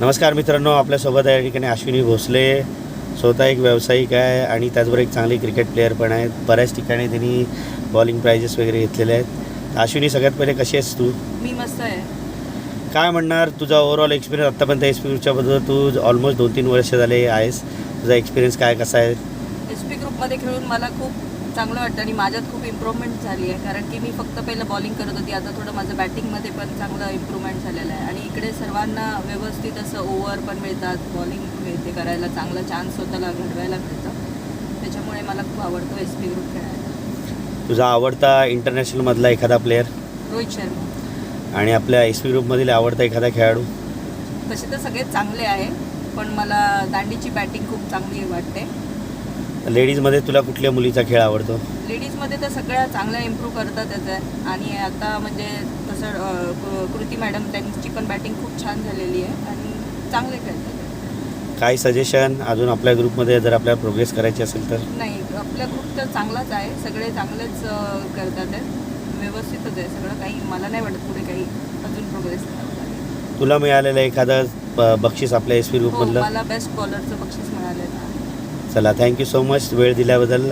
नमस्कार मित्रांनो, आपल्यासोबत या ठिकाणी अश्विनी भोसले. स्वतः एक व्यावसायिक आहे आणि त्याचबरोबर एक चांगली क्रिकेट प्लेअर पण आहे. बऱ्याच ठिकाणी त्यांनी बॉलिंग प्राइजेस वगैरे घेतलेले आहेत. अश्विनी, सगळ्यात पहिले कशी आहेस तू? मी मस्त आहे. काय म्हणणार तुझा ओव्हरऑल एक्सपिरियन्स आत्तापर्यंत एस पी ग्रुपच्याबद्दल? तू ऑलमोस्ट 2-3 वर्ष झाले आहेस. तुझा एक्सपिरियन्स काय कसा आहे? एस पी ग्रुपमध्ये खेळून मला खूप चांगलं वाटतं आणि माझ्यात खूप इम्प्रूव्हमेंट झाली आहे. कारण की मी फक्त पहिलं बॉलिंग करत होती, आता थोडं माझं बॅटिंगमध्ये पण चांगलं इम्प्रूव्हमेंट झालेलं आहे. आणि इकडे सर्वांना व्यवस्थित असं ओव्हर पण मिळतात, बॉलिंग मिळते करायला, चांगला चान्स स्वतःला घडवायला मिळतं. त्याच्यामुळे मला खूप आवडतो एस पी ग्रुप खेळायला. तुझा आवडता इंटरनॅशनलमधला एखादा प्लेअर रोहित शर्मा. आणि आपल्या एस पी ग्रुपमधील आवडता एखादा खेळाडू? तसे तर सगळेच चांगले आहे, पण मला दांडीची बॅटिंग खूप चांगली वाटते. लेडीजमध्ये तुला कुठल्या मुलीचा खेळ आवडतो? लेडीजमध्ये तर सगळ्या चांगल्या इम्प्रूव्ह करतातच आहे. आणि आता म्हणजे तसं कृती मॅडम, त्यांची पण बॅटिंग खूप छान झालेली आहे आणि चांगले खेळतात. काय सजेशन अजून आपल्या ग्रुपमध्ये जर आपल्याला प्रोग्रेस करायची असेल तर? नाही, आपला ग्रुप तर चांगलाच आहे, सगळे चांगलेच करतात आहेत, व्यवस्थितच आहे सगळं. काही मला नाही वाटत पुढे काही अजून प्रोग्रेस करावं लागेल. तुला मिळालेलं एखादं बक्षीस आपल्या एस पी हो, ग्रुपमधलं? मला बेस्ट बॉलरचं बक्षीस मिळालेलं आहे. चला, थँक्यू सो मच वेळ दिल्याबद्दल.